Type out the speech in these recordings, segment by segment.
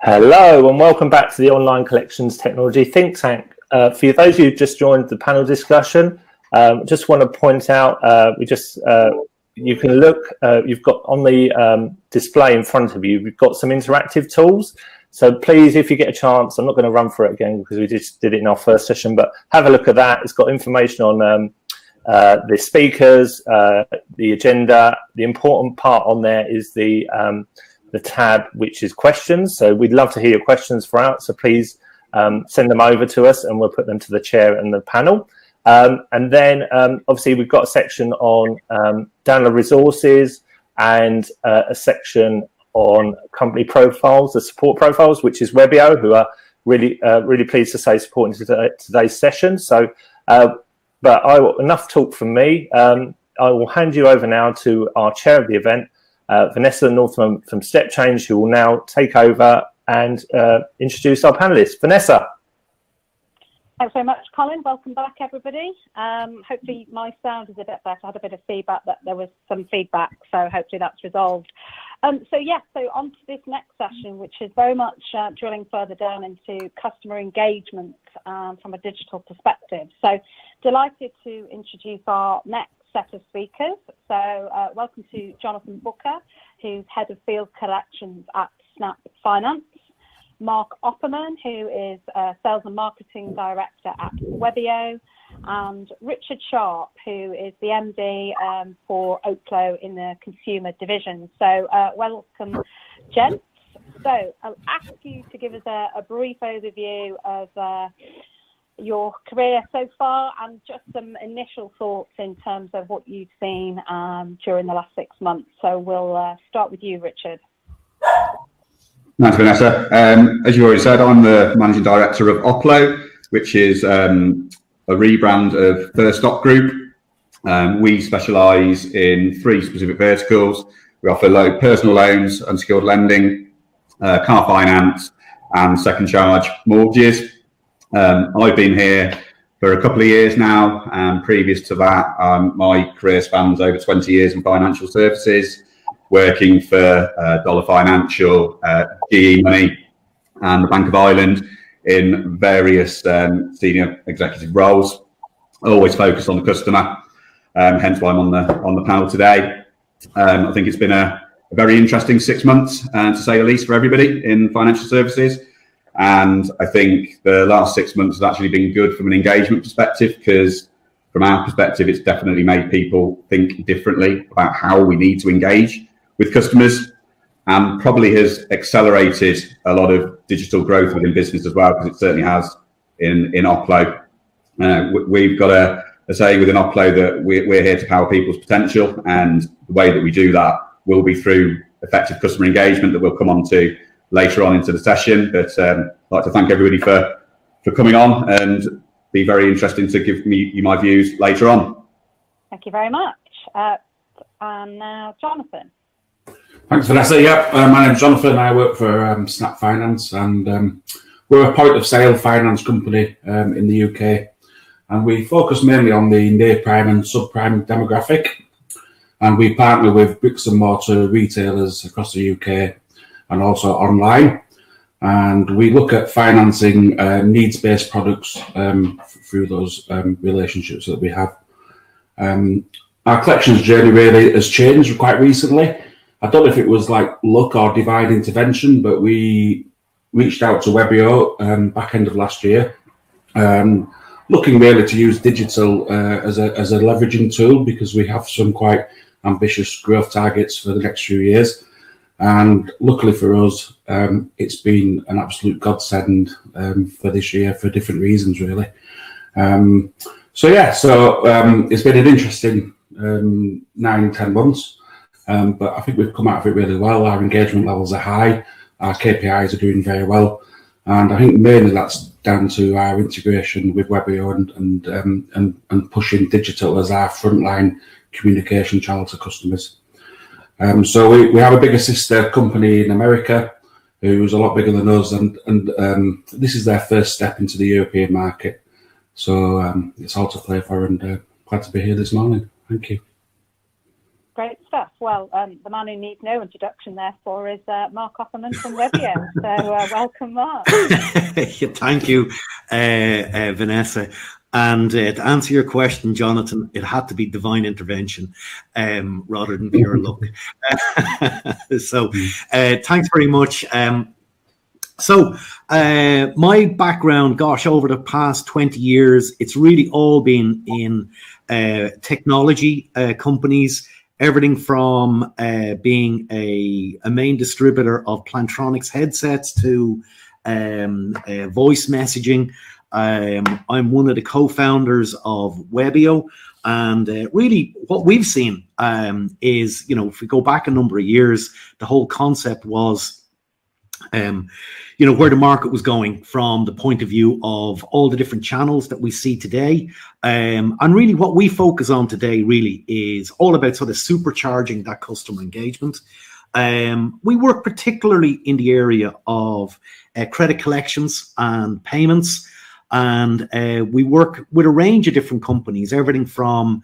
Hello and welcome back to the Online Collections Technology Think Tank. For those of you who just joined the panel discussion, just want to point out, you can look, you've got on the display in front of you, we've got some interactive tools. So please, if you get a chance, I'm not going to run through it again because we just did it in our first session, but have a look at that. It's got information on the speakers, the agenda. The important part on there is the tab which is questions. So we'd love to hear your questions throughout. So please send them over to us and we'll put them to the chair and the panel. And then obviously we've got a section on download resources and a section on company profiles, the support profiles, which is Webio, who are really pleased to say supporting today's session. So, but enough talk from me. I will hand you over now to our chair of the event, Vanessa Northman from Step Change, who will now take over and introduce our panelists. Vanessa. Thanks very much, Colin. Welcome back, everybody. Hopefully my sound is a bit better. I had a bit of feedback that there was some feedback, so hopefully that's resolved. So on to this next session, which is very much drilling further down into customer engagement from a digital perspective. So delighted to introduce our next set of speakers. So welcome to Jonathan Booker, who's Head of Field Collections at Snap Finance. Mark Offerman, who is Sales and Marketing Director at Webio, and Richard Sharp, who is the MD for Oplo in the consumer division. So welcome, gents. So I'll ask you to give us a brief overview of your career so far and just some initial thoughts in terms of what you've seen during the last 6 months. So we'll start with you, Richard. Thanks, Vanessa. As you already said, I'm the Managing Director of Oplo, which is a rebrand of First Stop Group. We specialise in 3 specific verticals. We offer personal loans, unsecured lending, car finance, and second charge mortgages. I've been here for a couple of years now, and previous to that, my career spans over 20 years in financial services, working for Dollar Financial, GE Money, and the Bank of Ireland in various senior executive roles. Always focused on the customer, hence why I'm on the panel today. I think it's been a very interesting 6 months, to say the least, for everybody in financial services. And I think the last 6 months has actually been good from an engagement perspective, because from our perspective, it's definitely made people think differently about how we need to engage with customers, and probably has accelerated a lot of digital growth within business as well, because it certainly has in Oplo. We've got a say within Oplo that we're here to power people's potential, and the way that we do that will be through effective customer engagement that we'll come on to later on into the session. But I'd like to thank everybody for coming on, and be very interesting to give you my views later on. Thank you very much. And now Jonathan. Thanks, Vanessa. Yeah, my name's Jonathan. I work for Snap Finance, and we're a point of sale finance company in the UK, and we focus mainly on the near prime and subprime demographic, and we partner with bricks and mortar retailers across the UK and also online, and we look at financing needs-based products through those relationships that we have. Our collections journey really has changed quite recently. I don't know if it was like luck or divine intervention, but we reached out to Webio back end of last year, looking really to use digital as a leveraging tool, because we have some quite ambitious growth targets for the next few years. And luckily for us, it's been an absolute godsend for this year for different reasons, really. It's been an interesting 9-10 months. But I think we've come out of it really well. Our engagement levels are high, our KPIs are doing very well, and I think mainly that's down to our integration with Webio and pushing digital as our frontline communication channel to customers. So we have a bigger sister company in America who's a lot bigger than us, and this is their first step into the European market. So it's all to play for, and glad to be here this morning. Thank you. Great stuff. Well, the man who needs no introduction, therefore, is Mark Offerman from Webio. So welcome, Mark. Thank you, Vanessa. And to answer your question, Jonathan, it had to be divine intervention rather than pure luck. So thanks very much. So my background, gosh, over the past 20 years, it's really all been in technology companies, everything from being a main distributor of Plantronics headsets to voice messaging. I'm one of the co-founders of Webio, and really what we've seen is, if we go back a number of years, the whole concept was where the market was going from the point of view of all the different channels that we see today. And really what we focus on today really is all about sort of supercharging that customer engagement. We work particularly in the area of credit collections and payments. And we work with a range of different companies, everything from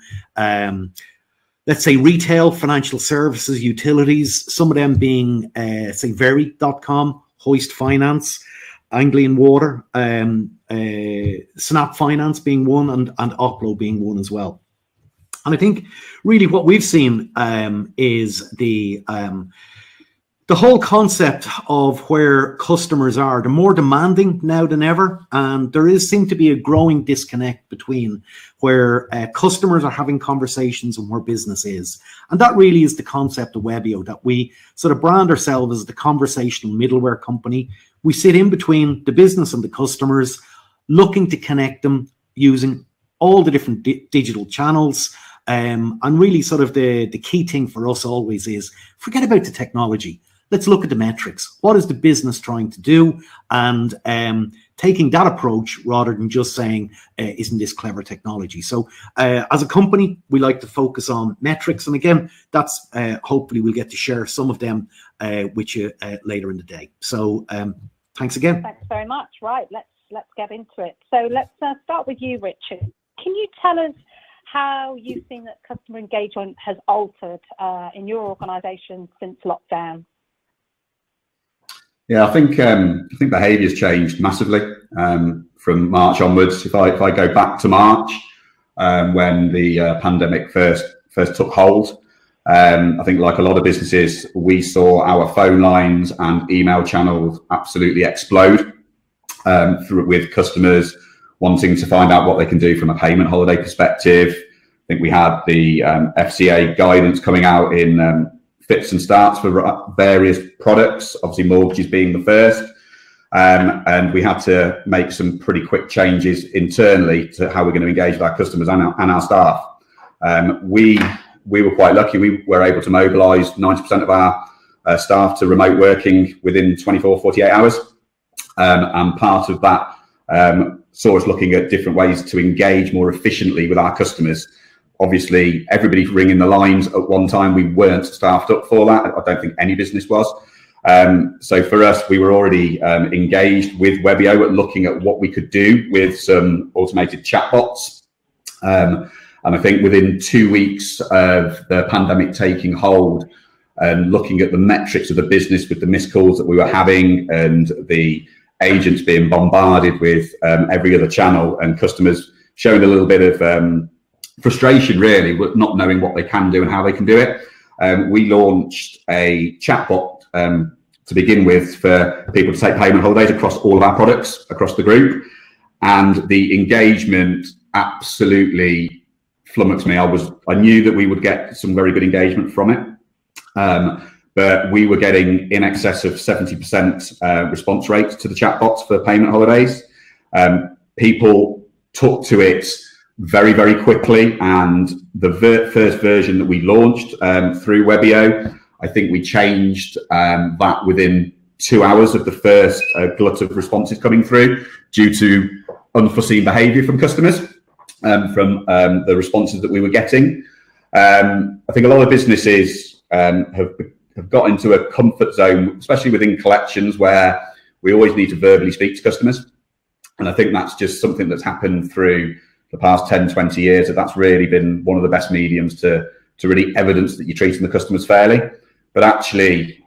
let's say retail, financial services, utilities, some of them being, say, Very.com, Hoist Finance, Anglian Water, Snap Finance being one, and Oplo being one as well. And I think really what we've seen is the whole concept of where customers are, they're more demanding now than ever. And there seem to be a growing disconnect between where customers are having conversations and where business is. And that really is the concept of Webio, that we sort of brand ourselves as the conversational middleware company. We sit in between the business and the customers, looking to connect them using all the different digital channels. And really sort of the key thing for us always is forget about the technology. Let's look at the metrics. What is the business trying to do? And taking that approach rather than just saying, isn't this clever technology? So as a company, we like to focus on metrics. And again, that's hopefully we'll get to share some of them with you later in the day. So thanks again. Thanks very much. Right, let's get into it. So let's start with you, Richard. Can you tell us how you've seen that customer engagement has altered in your organisation since lockdown? Yeah, I think behaviour's changed massively from March onwards. If I go back to March, when the pandemic first took hold, I think like a lot of businesses, we saw our phone lines and email channels absolutely explode with customers wanting to find out what they can do from a payment holiday perspective. I think we had the FCA guidance coming out in fits and starts for various products, obviously mortgages being the first. And we had to make some pretty quick changes internally to how we're going to engage with our customers and our staff. We were quite lucky. We were able to mobilise 90% of our staff to remote working within 24, 48 hours. And part of that saw us looking at different ways to engage more efficiently with our customers. Obviously, everybody ringing the lines at one time, we weren't staffed up for that. I don't think any business was. So for us, we were already engaged with Webio at looking at what we could do with some automated chatbots. And I think within 2 weeks of the pandemic taking hold and looking at the metrics of the business with the missed calls that we were having and the agents being bombarded with every other channel and customers showing a little bit of frustration really with not knowing what they can do and how they can do it. We launched a chatbot to begin with for people to take payment holidays across all of our products across the group. And the engagement absolutely flummoxed me. I knew that we would get some very good engagement from it. But we were getting in excess of 70% response rates to the chatbots for payment holidays. People took to it very, very quickly. And the first version that we launched through Webio, I think we changed that within 2 hours of the first glut of responses coming through due to unforeseen behaviour from customers, from the responses that we were getting. I think a lot of businesses have got into a comfort zone, especially within collections, where we always need to verbally speak to customers. And I think that's just something that's happened through the past 10, 20 years, that's really been one of the best mediums to to really evidence that you're treating the customers fairly. But actually,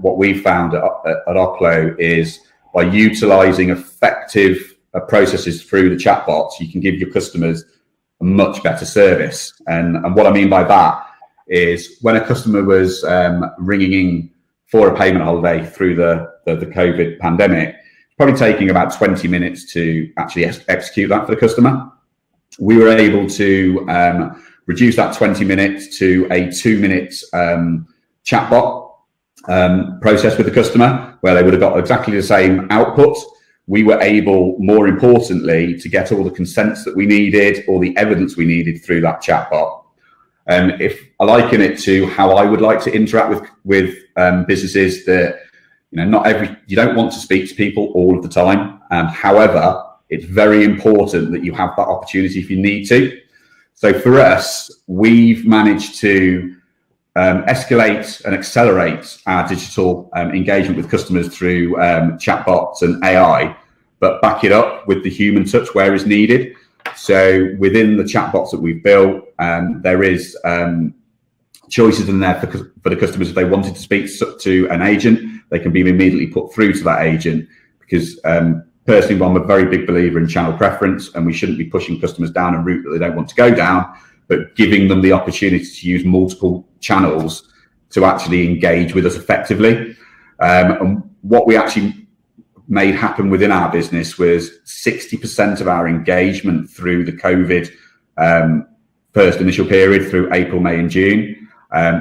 what we've found at Oplo is by utilising effective processes through the chatbots, you can give your customers a much better service. And what I mean by that is when a customer was ringing in for a payment holiday through the COVID pandemic, it's probably taking about 20 minutes to actually execute that for the customer. We were able to reduce that 20 minutes to a 2-minute chatbot process with the customer, where they would have got exactly the same output. We were able, more importantly, to get all the consents that we needed, all the evidence we needed through that chatbot. If I liken it to how I would like to interact with businesses, that you don't want to speak to people all of the time. However, it's very important that you have that opportunity if you need to. So for us, we've managed to escalate and accelerate our digital engagement with customers through chatbots and AI, but back it up with the human touch where is needed. So within the chatbots that we've built, there is choices in there for the customers. If they wanted to speak to an agent, they can be immediately put through to that agent, because personally, I'm a very big believer in channel preference, and we shouldn't be pushing customers down a route that they don't want to go down, but giving them the opportunity to use multiple channels to actually engage with us effectively. And what we actually made happen within our business was 60% of our engagement through the COVID first initial period through April, May and June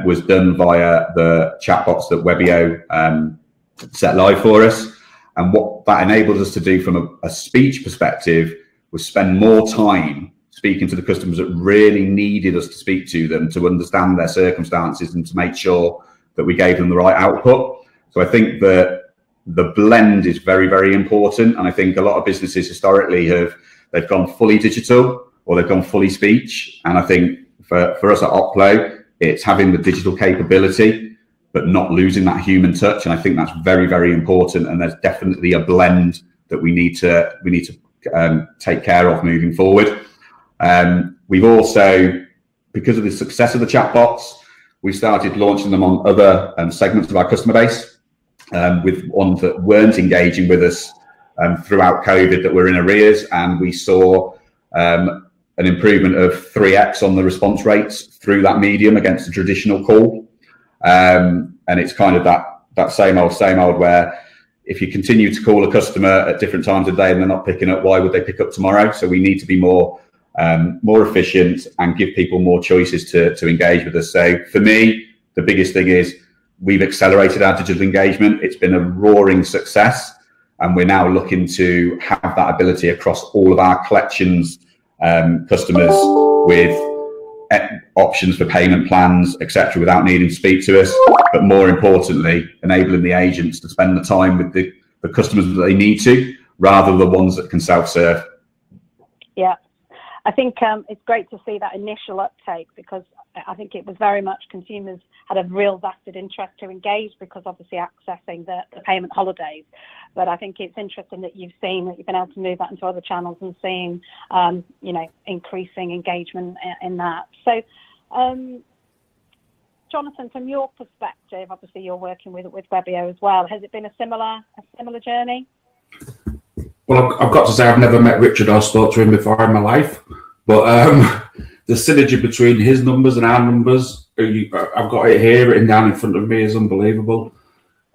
was done via the chatbots that Webio set live for us. And what that enabled us to do from a speech perspective was spend more time speaking to the customers that really needed us to speak to them, to understand their circumstances and to make sure that we gave them the right output. So I think that the blend is very, very important. And I think a lot of businesses historically they've gone fully digital or they've gone fully speech. And I think for us at Oplo, it's having the digital capability, but not losing that human touch. And I think that's very, very important. And there's definitely a blend that we need to take care of moving forward. We've also, because of the success of the chatbots, we started launching them on other segments of our customer base, with ones that weren't engaging with us throughout COVID, that were in arrears, and we saw an improvement of 3x on the response rates through that medium against the traditional call. And it's kind of that same old where if you continue to call a customer at different times of day and they're not picking up, why would they pick up tomorrow? So we need to be more efficient and give people more choices to engage with us. So for me, the biggest thing is we've accelerated our digital engagement. It's been a roaring success, and we're now looking to have that ability across all of our collections customers with options for payment plans, etc., without needing to speak to us, but more importantly, enabling the agents to spend the time with the customers that they need to, rather than the ones that can self-serve. Yeah, I think it's great to see that initial uptake, because I think it was very much consumers had a real vested interest to engage, because obviously accessing the payment holidays. But I think it's interesting that you've been able to move that into other channels and seeing, increasing engagement in that. So, Jonathan, from your perspective, obviously you're working with Webio as well. Has it been a similar journey? Well, I've got to say I've never met Richard or spoke to him before in my life, but the synergy between his numbers and our numbers, I've got it here written down in front of me, is unbelievable.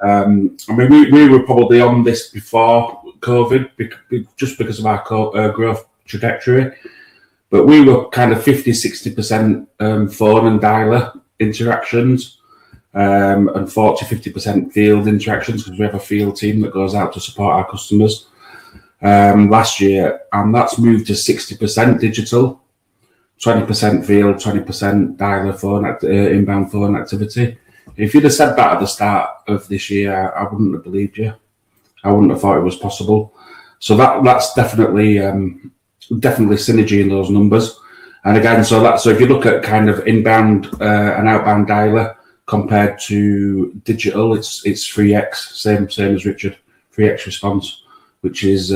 I mean, we were probably on this before COVID, just because of our growth trajectory, but we were kind of 50-60% phone and dialer interactions, and 40-50% field interactions, because we have a field team that goes out to support our customers last year, and that's moved to 60% digital, 20% field, 20% dialer phone, inbound phone activity. If you'd have said that at the start of this year, I wouldn't have believed you. I wouldn't have thought it was possible. So that's definitely synergy in those numbers. And again, so if you look at kind of inbound and outbound dialer compared to digital, it's 3x, same as Richard, 3x response, which is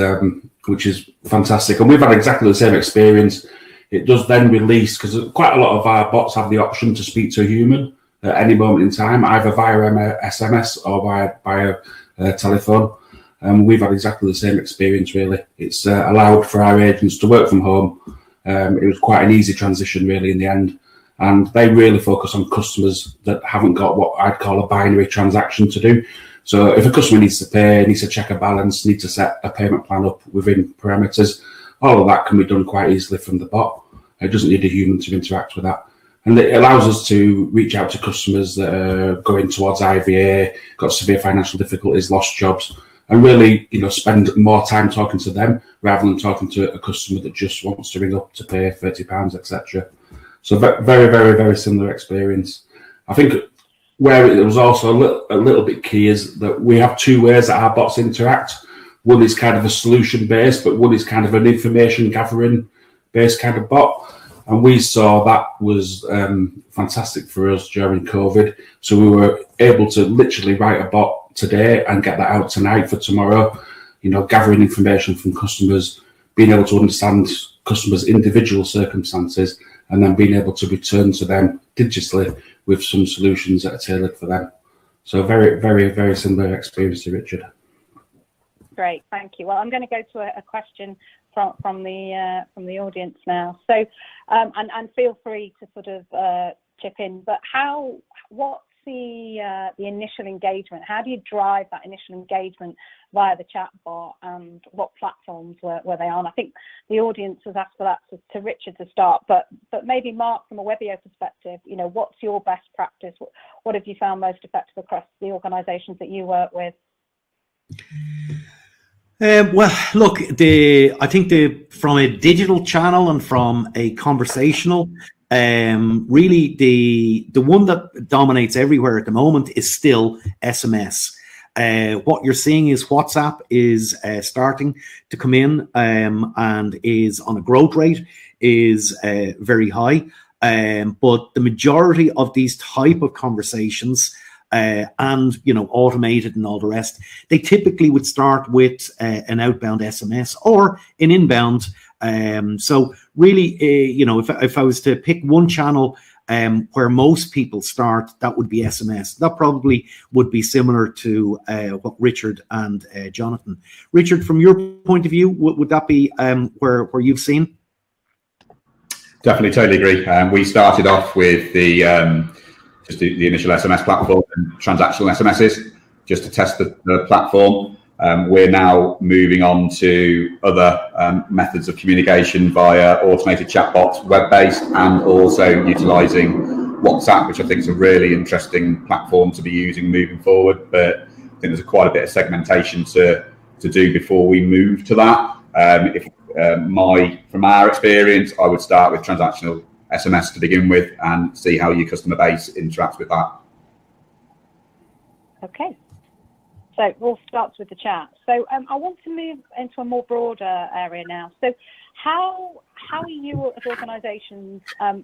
fantastic. And we've had exactly the same experience it does then release, because quite a lot of our bots have the option to speak to a human at any moment in time, either via SMS or via telephone. We've had exactly the same experience, really. It's allowed for our agents to work from home. It was quite an easy transition, really, in the end. And they really focus on customers that haven't got what I'd call a binary transaction to do. So if a customer needs to pay, needs to check a balance, needs to set a payment plan up within parameters, all of that can be done quite easily from the bot. It doesn't need a human to interact with that. And it allows us to reach out to customers that are going towards IVA, got severe financial difficulties, lost jobs, and really, spend more time talking to them rather than talking to a customer that just wants to ring up to pay £30, etc. So very, very, very similar experience. I think where it was also a little bit key is that we have two ways that our bots interact. One is kind of a solution-based, but one is kind of an information-gathering-based kind of bot. And we saw that was fantastic for us during COVID. So we were able to literally write a bot today and get that out tonight for tomorrow, gathering information from customers, being able to understand customers' individual circumstances, and then being able to return to them digitally with some solutions that are tailored for them. So very, very, very similar experience to Richard. Great, thank you. Well, I'm going to go to a question from the audience now. So, and feel free to sort of chip in. But what's the initial engagement? How do you drive that initial engagement via the chatbot, and what platforms were they on? I think the audience has asked for that to Richard to start, but maybe Mark, from a Webio perspective, what's your best practice? What have you found most effective across the organisations that you work with? Well, look, I think from a digital channel and from a conversational, really the one that dominates everywhere at the moment is still SMS. What you're seeing is WhatsApp is starting to come in and is on a growth rate, is very high. But the majority of these type of conversations and automated and all the rest, they typically would start with an outbound SMS or an inbound. So really, if I was to pick one channel where most people start, that would be SMS. That probably would be similar to what Richard and Jonathan. Richard, from your point of view, would that be where you've seen? Definitely, totally agree. We started off with just the initial SMS platform and transactional SMSs just to test the platform. We're now moving on to other methods of communication via automated chatbots, web-based, and also utilising WhatsApp, which I think is a really interesting platform to be using moving forward. But I think there's quite a bit of segmentation to do before we move to that. From our experience, I would start with transactional SMS to begin with and see how your customer base interacts with that. Okay. So we'll start with the chat. So I want to move into a more broader area now. So how are you as organisations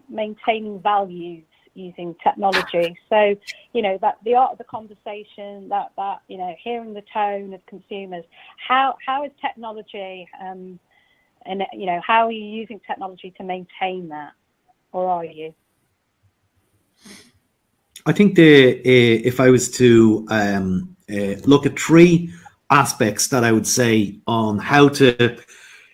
maintaining values using technology? So that the art of the conversation, that hearing the tone of consumers. How is technology and how are you using technology to maintain that, or are you? I think if I was to look at three aspects that I would say on how to,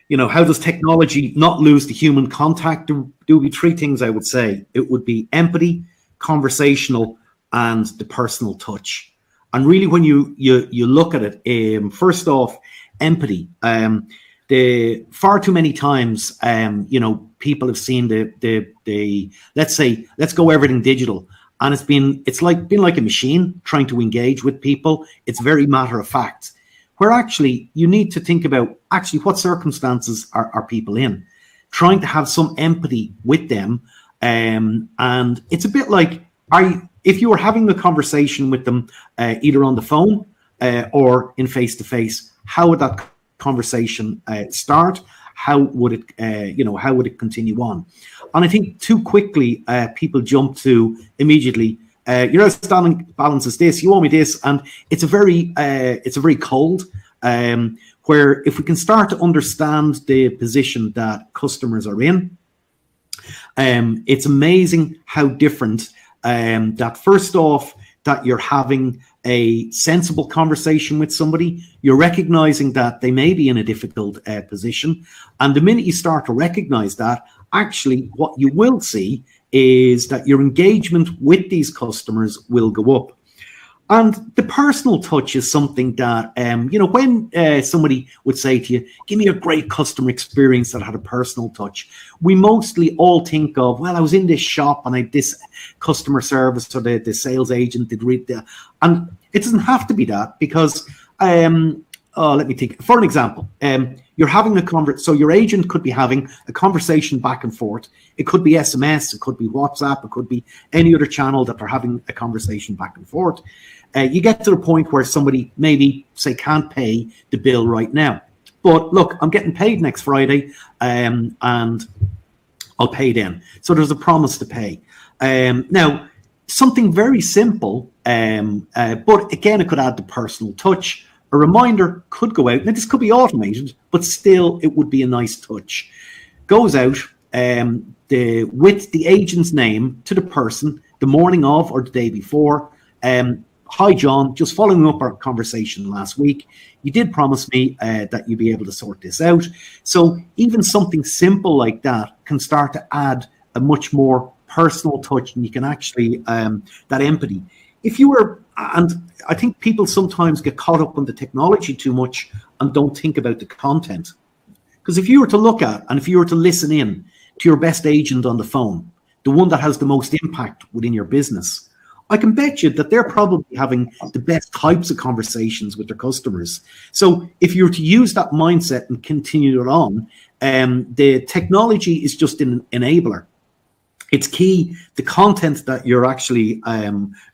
how does technology not lose the human contact? There would be three things I would say. It would be empathy, conversational, and the personal touch. And really, when you look at it, first off, empathy. Far too many times, people have seen the let's say, let's go everything digital. And it's been like a machine trying to engage with people. It's very matter of fact. Where actually you need to think about actually what circumstances are people in, trying to have some empathy with them. And it's a bit like if you were having a conversation with them either on the phone or in face to face, how would that conversation start? How would it continue on? And I think too quickly people jump to immediately your outstanding balance is this, you owe me this, and it's a very cold. Where if we can start to understand the position that customers are in, It's amazing how different that first off, that you're having a sensible conversation with somebody, you're recognizing that they may be in a difficult position. And the minute you start to recognize that, actually what you will see is that your engagement with these customers will go up. And the personal touch is something that, when somebody would say to you, give me a great customer experience that had a personal touch, we mostly all think of, well, I was in this shop and I had this customer service or the sales agent did read that. And it doesn't have to be that, because, let me think. For an example, you're having a conversation. So your agent could be having a conversation back and forth. It could be SMS, it could be WhatsApp, it could be any other channel that they're having a conversation back and forth. You get to the point where somebody maybe, say, can't pay the bill right now. But look, I'm getting paid next Friday, and I'll pay then. So there's a promise to pay. Now, something very simple, but again, it could add the personal touch. A reminder could go out. Now, this could be automated, but still, it would be a nice touch. Goes out with the agent's name to the person the morning of or the day before. Hi, John, just following up our conversation last week. You did promise me that you'd be able to sort this out. So even something simple like that can start to add a much more personal touch, and you can actually, that empathy. If you were, and I think people sometimes get caught up on the technology too much and don't think about the content. Because if you were to look at, and if you were to listen in to your best agent on the phone, the one that has the most impact within your business, I can bet you that they're probably having the best types of conversations with their customers. So if you were to use that mindset and continue it on, the technology is just an enabler. It's key. The content that you're actually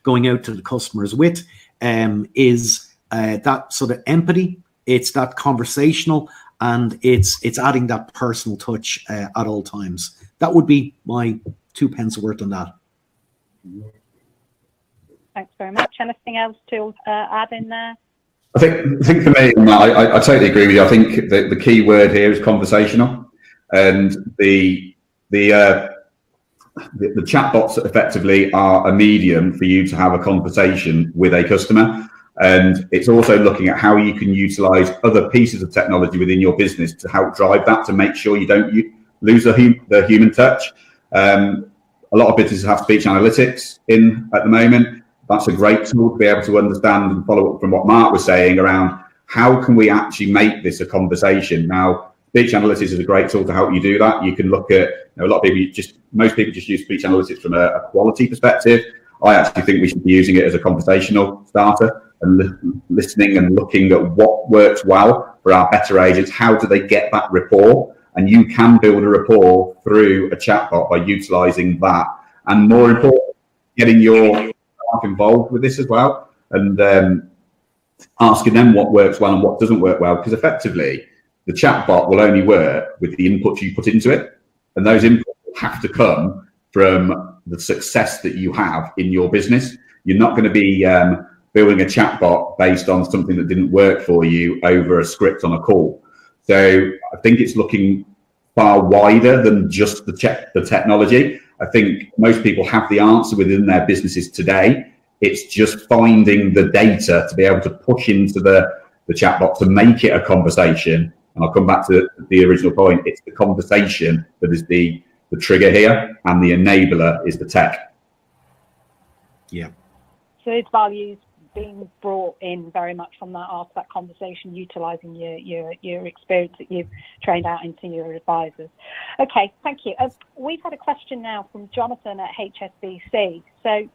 going out to the customers with is that sort of empathy. It's that conversational, and it's adding that personal touch at all times. That would be my 2 pence worth on that. Thanks very much. Anything else to add in there? I think for me, I totally agree with you. I think the key word here is conversational, and the chatbots effectively are a medium for you to have a conversation with a customer. And it's also looking at how you can utilize other pieces of technology within your business to help drive that, to make sure you don't lose the human touch. A lot of businesses have speech analytics in at the moment. That's a great tool to be able to understand and follow up from what Mark was saying around how can we actually make this a conversation. Now, speech analytics is a great tool to help you do that. You can look at, most people just use speech analytics from a quality perspective. I actually think we should be using it as a conversational starter and listening and looking at what works well for our better agents. How do they get that rapport? And you can build a rapport through a chatbot by utilizing that. And more important, getting your staff involved with this as well, and asking them what works well and what doesn't work well, because effectively the chatbot will only work with the inputs you put into it, and those inputs have to come from the success that you have in your business. You're not going to be building a chatbot based on something that didn't work for you over a script on a call. So I think it's looking far wider than just the technology. I think most people have the answer within their businesses today. It's just finding the data to be able to push into the chatbot to make it a conversation. And I'll come back to the original point. It's the conversation that is the trigger here, and the enabler is the tech. Yeah. So its values being brought in very much from that conversation, utilising your experience that you've trained out into your advisors. Okay, thank you. We've had a question now from Jonathan at HSBC. So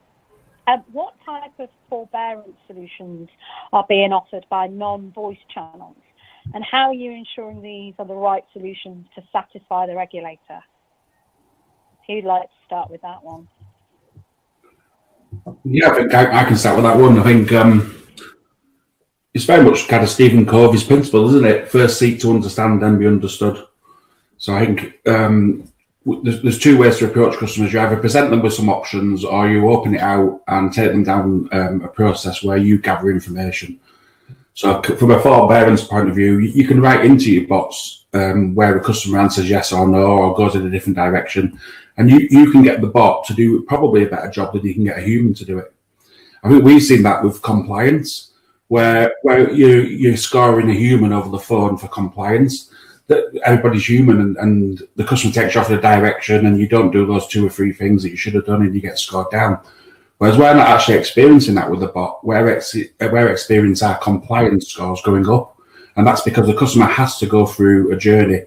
what type of forbearance solutions are being offered by non-voice channels? And how are you ensuring these are the right solutions to satisfy the regulator? Who'd like to start with that one? Yeah, I think I can start with that one. I think it's very much kind of Stephen Covey's principle, isn't it? First seek to understand, then be understood. So I think there's two ways to approach customers. You either present them with some options, or you open it out and take them down a process where you gather information. So from a forbearance point of view, you can write into your bots where a customer answers yes or no or goes in a different direction. And you can get the bot to do probably a better job than you can get a human to do it. I think we've seen that with compliance, where you're scoring a human over the phone for compliance. That everybody's human and the customer takes you off the direction and you don't do those 2 or 3 things that you should have done and you get scored down. Whereas we're not actually experiencing that with the bot. We're experiencing our compliance scores going up. And that's because the customer has to go through a journey.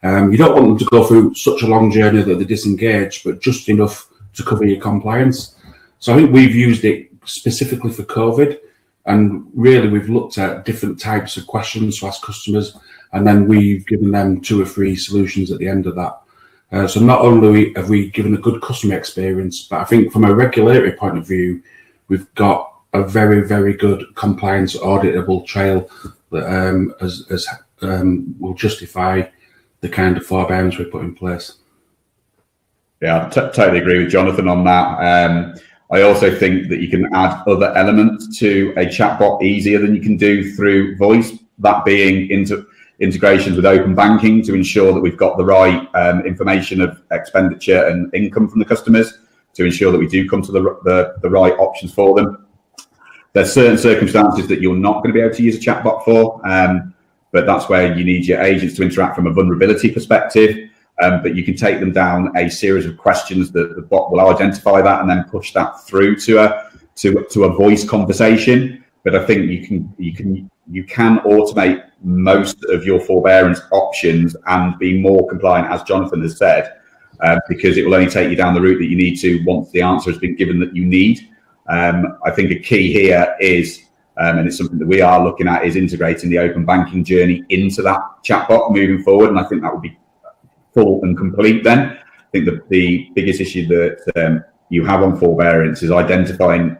You don't want them to go through such a long journey that they disengage, but just enough to cover your compliance. So I think we've used it specifically for COVID. And really, we've looked at different types of questions to ask customers, and then we've given them 2 or 3 solutions at the end of that. So not only have we given a good customer experience, but I think from a regulatory point of view, we've got a very, very good compliance auditable trail that will justify the kind of forbearance we put in place. Yeah, I totally agree with Jonathan on that. I also think that you can add other elements to a chatbot easier than you can do through voice, that being integrations with open banking to ensure that we've got the right information of expenditure and income from the customers to ensure that we do come to the right options for them. There's certain circumstances that you're not going to be able to use a chatbot for, but that's where you need your agents to interact from a vulnerability perspective. But you can take them down a series of questions that the bot will identify that and then push that through to a voice conversation. But I think you can automate most of your forbearance options and be more compliant, as Jonathan has said, because it will only take you down the route that you need to once the answer has been given that you need. I think a key here is, and it's something that we are looking at, is integrating the open banking journey into that chatbot moving forward. And I think that would be full and complete then. I think the biggest issue that you have on forbearance is identifying,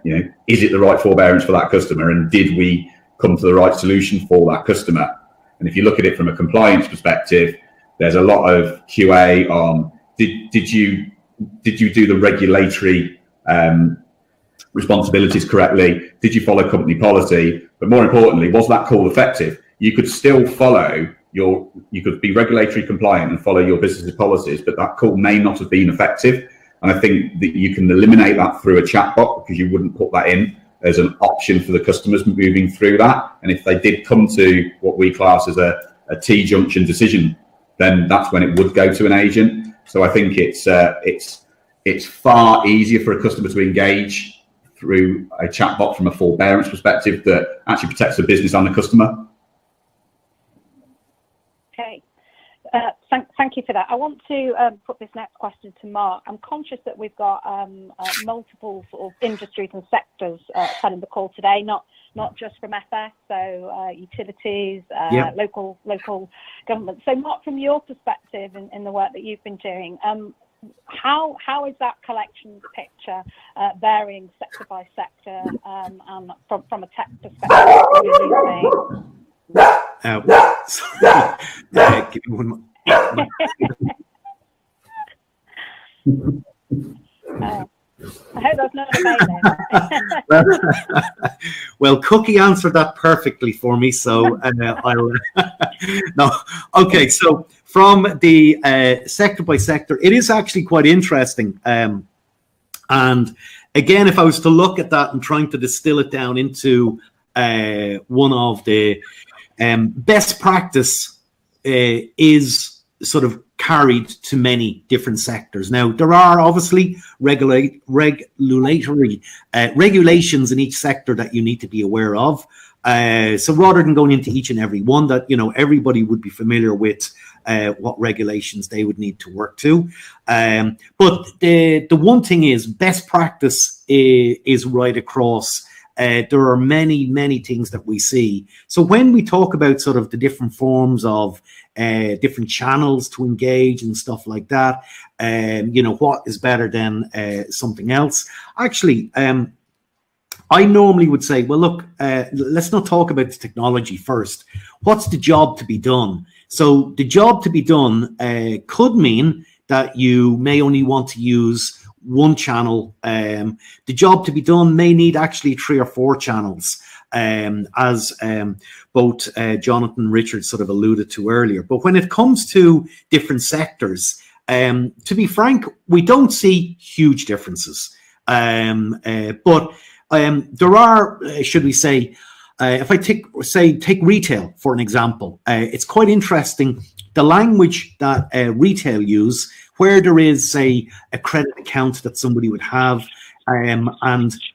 is it the right forbearance for that customer, and did we come to the right solution for that customer? And if you look at it from a compliance perspective, there's a lot of QA on did you do the regulatory responsibilities correctly? Did you follow company policy? But more importantly, was that call effective? You could still follow you could be regulatory compliant and follow your business's policies, but that call may not have been effective. And I think that you can eliminate that through a chatbot, because you wouldn't put that in as an option for the customers moving through that. And if they did come to what we class as a T-junction decision, then that's when it would go to an agent. So I think it's far easier for a customer to engage through a chatbot from a forbearance perspective that actually protects the business and the customer. Okay, thank you for that. I want to put this next question to Mark. I'm conscious that we've got multiple sort of industries and sectors on the call today, not just from FS, so utilities, local government. So Mark, from your perspective in the work that you've been doing, how is that collections picture varying sector by sector, and from a tech perspective? Give me one I hope that's not amazing. Well, Cookie answered that perfectly for me, so I'll no. Okay, so from the sector by sector, it is actually quite interesting. And again, if I was to look at that and trying to distill it down into one of the best practice is sort of carried to many different sectors. Now, there are obviously regulations in each sector that you need to be aware of. So rather than going into each and every one, that everybody would be familiar with what regulations they would need to work to. But the one thing is, best practice is right across. There are many things that we see. So when we talk about sort of the different forms of different channels to engage and stuff like that, what is better than something else? Actually, I normally would say, well, look, let's not talk about the technology first. What's the job to be done? So the job to be done could mean that you may only want to use one channel. The job to be done may need actually 3 or 4 channels. as both Jonathan and Richard sort of alluded to earlier. But when it comes to different sectors, to be frank, we don't see huge differences. But there are, should we say, if I take retail for an example, it's quite interesting the language that retail use, where there is a credit account that somebody would have, and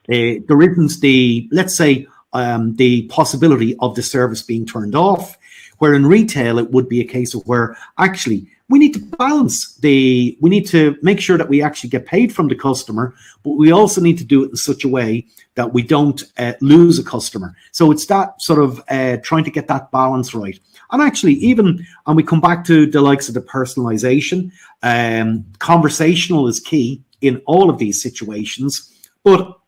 there isn't the, let's say, the possibility of the service being turned off, where in retail it would be a case of where actually we need to balance we need to make sure that we actually get paid from the customer, but we also need to do it in such a way that we don't lose a customer. So it's that sort of trying to get that balance right. And actually, and we come back to the likes of the personalization, conversational is key in all of these situations, but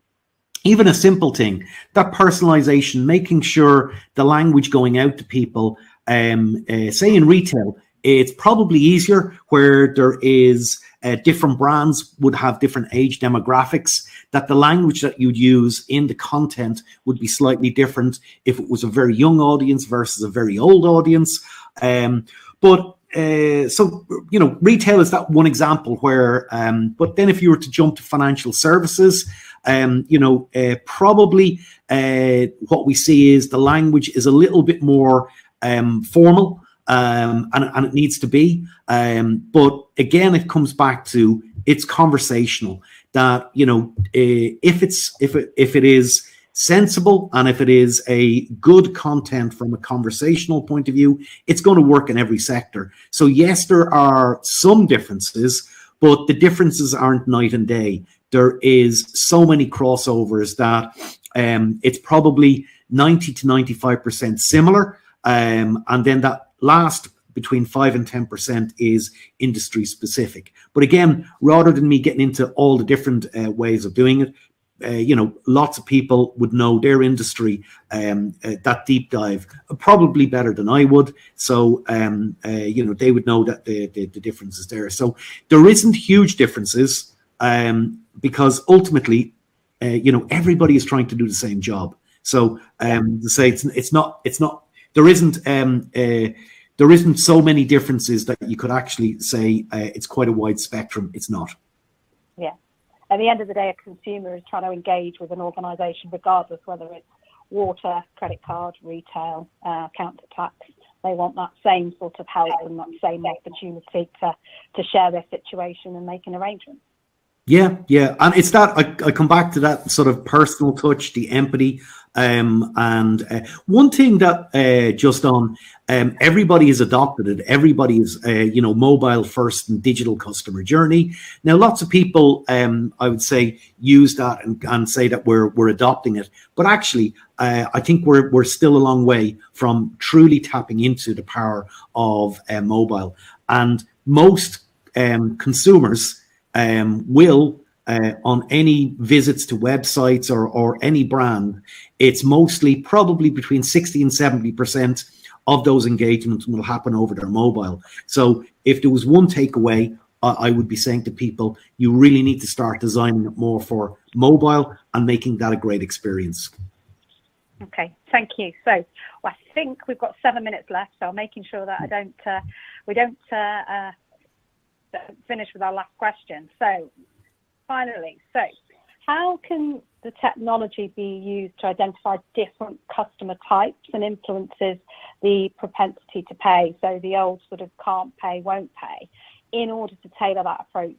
even a simple thing, that personalization, making sure the language going out to people, say in retail, it's probably easier where there is different brands would have different age demographics, that the language that you'd use in the content would be slightly different if it was a very young audience versus a very old audience. So, you know, retail is that one example where, but then if you were to jump to financial services, you know, probably what we see is the language is a little bit more formal, and it needs to be. But again, it comes back to it's conversational. That, you know, if it is sensible and if it is a good content from a conversational point of view, it's going to work in every sector. So yes, there are some differences, but the differences aren't night and day. There is so many crossovers that it's probably 90 to 95% similar, and then that last between 5 and 10% is industry specific. But again, rather than me getting into all the different ways of doing it, you know, lots of people would know their industry, that deep dive, probably better than I would. So, you know, they would know that the difference is there. So there isn't huge differences, because ultimately, you know, everybody is trying to do the same job. So to say it's not, there isn't so many differences that you could actually say it's quite a wide spectrum. It's not. Yeah. At the end of the day, a consumer is trying to engage with an organisation, regardless whether it's water, credit card, retail, counter tax. They want that same sort of help and that same opportunity to share their situation and make an arrangement. Yeah, yeah. And it's that, I come back to that sort of personal touch, the empathy. And one thing that just on everybody has adopted it. Everybody is, you know, mobile first and digital customer journey. Now, lots of people, I would say, use that and say that we're adopting it. But actually, I think we're still a long way from truly tapping into the power of mobile. And most consumers will, on any visits to websites or any brand, it's mostly probably between 60 and 70% of those engagements will happen over their mobile. So if there was one takeaway, I would be saying to people, you really need to start designing it more for mobile and making that a great experience. Okay, thank you. So I think we've got 7 minutes left, so I'm making sure that we don't finish with our last question. So finally, how can the technology be used to identify different customer types and influences the propensity to pay? So the old sort of can't pay, won't pay, in order to tailor that approach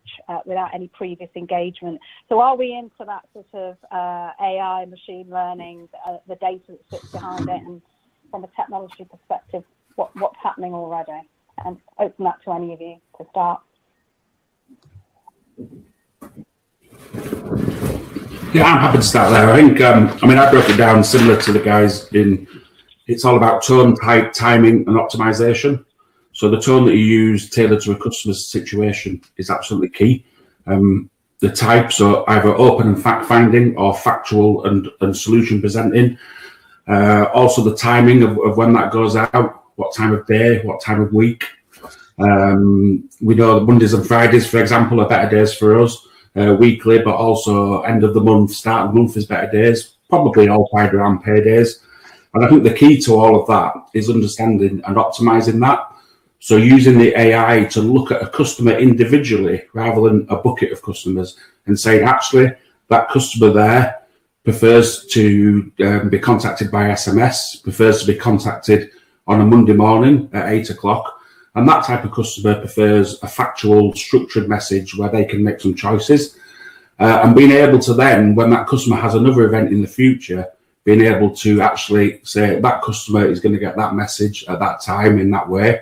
without any previous engagement. So are we into that sort of AI, machine learning, the data that sits behind it, and from a technology perspective, what's happening already? And open that to any of you to start. Yeah, I'm happy to start there. I think, I mean, I broke it down similar to the guys in, it's all about tone, type, timing, and optimization. So the tone that you use tailored to a customer's situation is absolutely key. The types are either open and fact-finding or factual and solution presenting. Also the timing of when that goes out, what time of day, what time of week. We know that Mondays and Fridays, for example, are better days for us. Weekly, but also end of the month, start of the month is better days. probably all tied around paydays. And I think the key to all of that is understanding and optimizing that. So using the AI to look at a customer individually rather than a bucket of customers and saying, actually, that customer there prefers to be contacted by SMS, prefers to be contacted on a Monday morning at 8 o'clock. And that type of customer prefers a factual, structured message where they can make some choices. And being able to then, when that customer has another event in the future, being able to actually say that customer is going to get that message at that time in that way.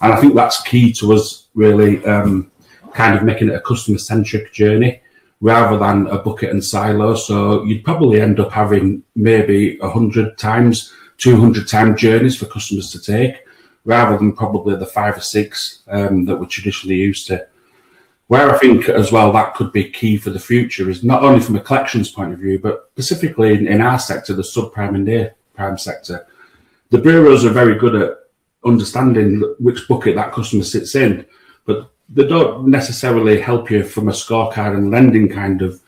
And I think that's key to us really kind of making it a customer-centric journey rather than a bucket and silo. So you'd probably end up having maybe 100 times, 200 time journeys for customers to take, rather than probably the 5 or 6 that we're traditionally used to. Where I think as well that could be key for the future is not only from a collections point of view, but specifically in our sector, the subprime and near prime sector. The bureaus are very good at understanding which bucket that customer sits in, but they don't necessarily help you from a scorecard and lending kind of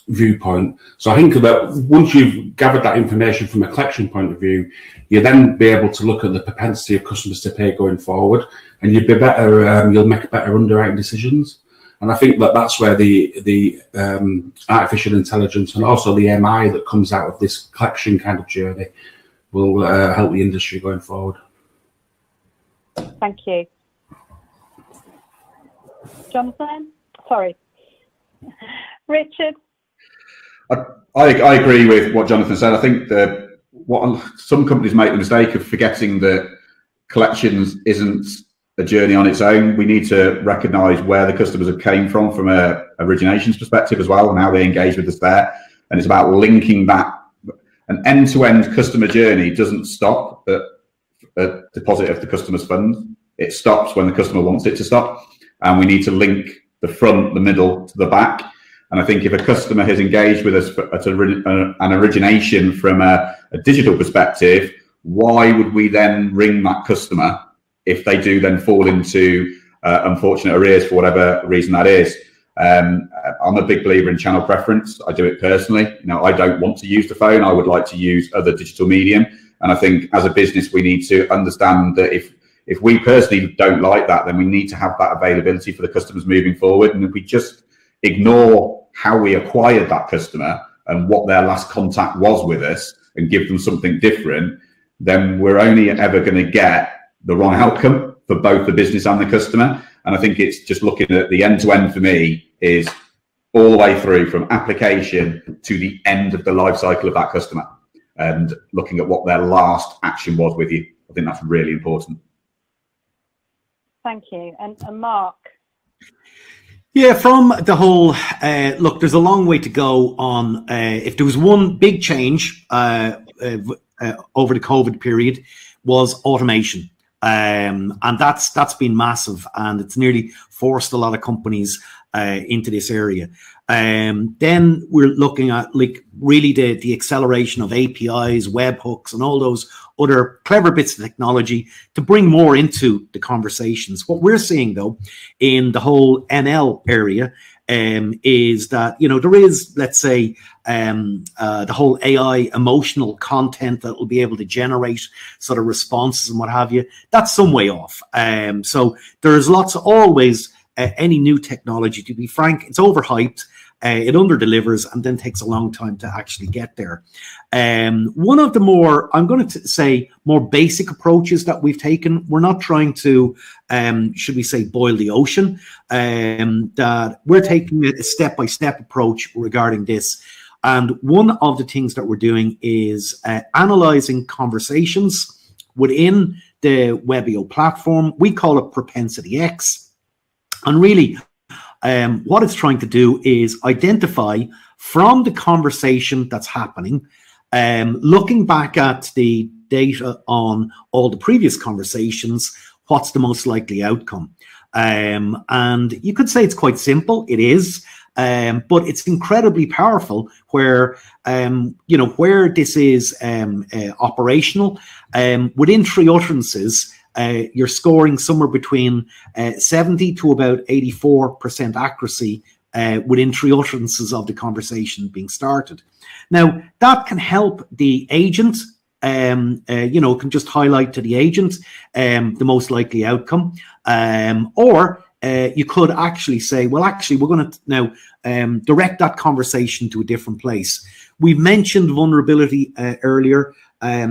viewpoint. So I think that once you've gathered that information from a collection point of view, you then be able to look at the propensity of customers to pay going forward, and you'd be better. You'll make better underwriting decisions. And I think that that's where the artificial intelligence and also the MI that comes out of this collection kind of journey will help the industry going forward. Thank you. Jonathan? Sorry. Richard? I agree with what Jonathan said. I think that some companies make the mistake of forgetting that collections isn't a journey on its own. We need to recognise where the customers have came from a originations perspective as well, and how they engage with us there. And it's about linking that. An end-to-end customer journey doesn't stop at a deposit of the customer's funds. It stops when the customer wants it to stop. And we need to link the front, the middle to the back. And I think if a customer has engaged with us at an origination from a digital perspective, why would we then ring that customer if they do then fall into unfortunate arrears for whatever reason that is? I'm a big believer in channel preference. I do it personally. I don't want to use the phone. I would like to use other digital medium. And I think as a business, we need to understand that if we personally don't like that, then we need to have that availability for the customers moving forward. And if we just ignore how we acquired that customer and what their last contact was with us and give them something different, then we're only ever going to get the wrong outcome for both the business and the customer. And I think it's just looking at the end-to-end for me is all the way through from application to the end of the life cycle of that customer and looking at what their last action was with you. I think that's really important. Thank you. And Mark? Yeah, from the whole, look, there's a long way to go on. If there was one big change over the COVID period was automation. And that's been massive, and it's nearly forced a lot of companies into this area. Then we're looking at really the acceleration of APIs, webhooks, and all those other clever bits of technology to bring more into the conversations. What we're seeing though in the whole NL area is that there is, let's say, the whole AI emotional content that will be able to generate sort of responses and what have you. That's some way off. So there's always any new technology, to be frank, it's overhyped. It under-delivers and then takes a long time to actually get there. One of the more, I'm going to say, more basic approaches that we've taken, we're not trying to, should we say, boil the ocean, that we're taking a step-by-step approach regarding this. And one of the things that we're doing is analyzing conversations within the Webio platform. We call it Propensity X. And really, what it's trying to do is identify from the conversation that's happening, looking back at the data on all the previous conversations, what's the most likely outcome. And you could say it's quite simple. It is. But it's incredibly powerful where, where this is operational. Within 3 utterances, you're scoring somewhere between 70 to about 84% accuracy within 3 utterances of the conversation being started. Now, that can help the agent, can just highlight to the agent the most likely outcome, or you could actually say, well, actually, we're going to now direct that conversation to a different place. We mentioned vulnerability earlier,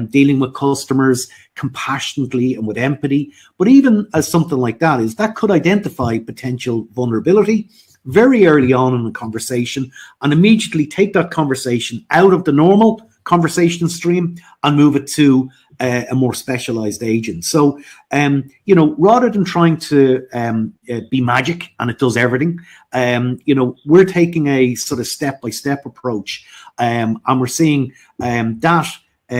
dealing with customers compassionately and with empathy. But even as something like that is, that could identify potential vulnerability very early on in the conversation and immediately take that conversation out of the normal conversation stream and move it to a more specialized agent. So, rather than trying to be magic and it does everything, we're taking a sort of step-by-step approach, and we're seeing that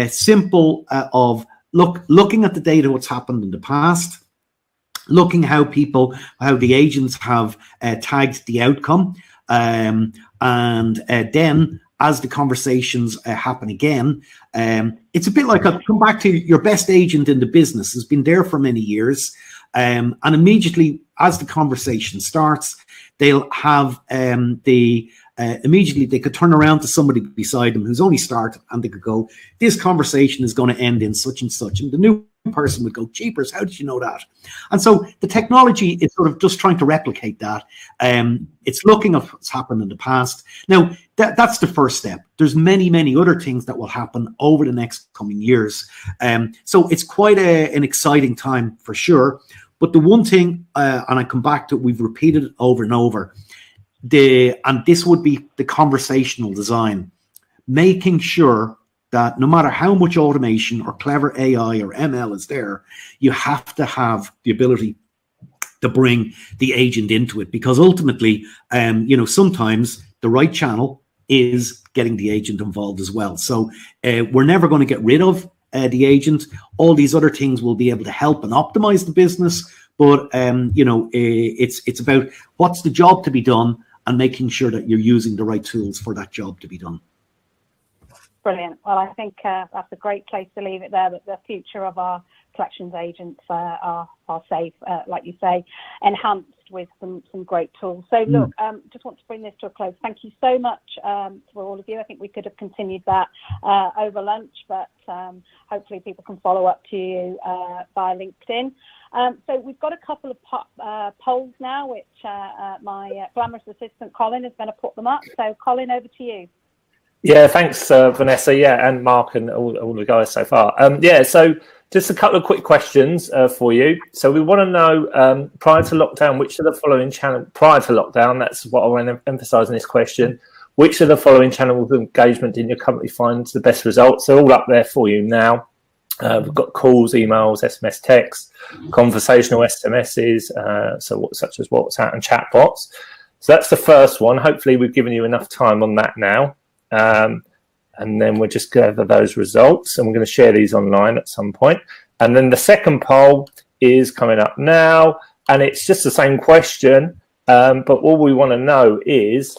simple of looking at the data, what's happened in the past, looking how the agents have tagged the outcome, and then as the conversations happen again, it's a bit like come back to your best agent in the business has been there for many years, and immediately as the conversation starts, they'll have immediately they could turn around to somebody beside them who's only started, and they could go, this conversation is going to end in such and such, and the new person would go, jeepers, how did you know that? And so the technology is sort of just trying to replicate that. It's looking at what's happened in the past. Now, that's the first step. There's many, many other things that will happen over the next coming years. So it's quite an exciting time for sure. But the one thing, and I come back to it, we've repeated it over and over, and this would be the conversational design, making sure that no matter how much automation or clever AI or ML is there, you have to have the ability to bring the agent into it, because ultimately, sometimes the right channel is getting the agent involved as well. So we're never going to get rid of the agent. All these other things will be able to help and optimize the business, but it's about what's the job to be done and making sure that you're using the right tools for that job to be done. Brilliant. Well, I think that's a great place to leave it there, that the future of our collections agents are safe, like you say, enhanced with some great tools. So look, just want to bring this to a close. Thank you so much for all of you. I think we could have continued that over lunch, but hopefully people can follow up to you via LinkedIn. So we've got a couple of polls now, which my glamorous assistant Colin is going to put them up. So Colin, over to you. Yeah, thanks, Vanessa. Yeah, and Mark and all the guys so far. So just a couple of quick questions for you. So we want to know, prior to lockdown, which of the following channels, prior to lockdown, that's what I want to emphasise in this question, which of the following channels of engagement in your company finds the best results? They're all up there for you now. We've got calls, emails, SMS texts, conversational SMSs, such as WhatsApp and chatbots. So that's the first one. Hopefully we've given you enough time on that now. And then we'll just gather those results, and we're going to share these online at some point. And then the second poll is coming up now, and it's just the same question, but all we want to know is,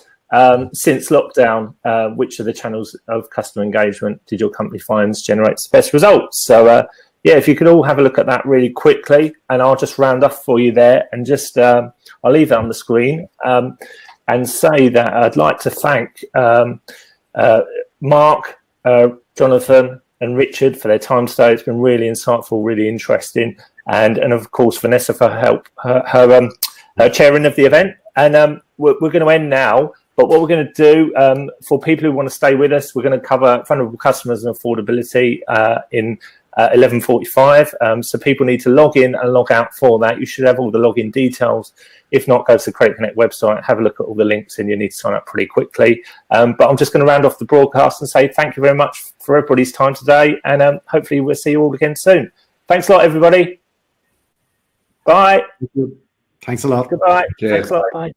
since lockdown, which of the channels of customer engagement did your company find generates the best results? So if you could all have a look at that really quickly, and I'll just round off for you there, and just I'll leave it on the screen, and say that I'd like to thank Mark, Jonathan and Richard for their time today. It's been really insightful, really interesting, and of course Vanessa for her chairing of the event. And we're going to end now, but what we're going to do, for people who want to stay with us, we're going to cover vulnerable customers and affordability in 11:45. So people need to log in and log out for that. You should have all the login details. If not, go to the Create Connect website, have a look at all the links, and you need to sign up pretty quickly. But I'm just going to round off the broadcast and say thank you very much for everybody's time today, and hopefully we'll see you all again soon. Thanks a lot, everybody. Bye. Thanks a lot. Goodbye. Cheers. Thanks a lot. Bye.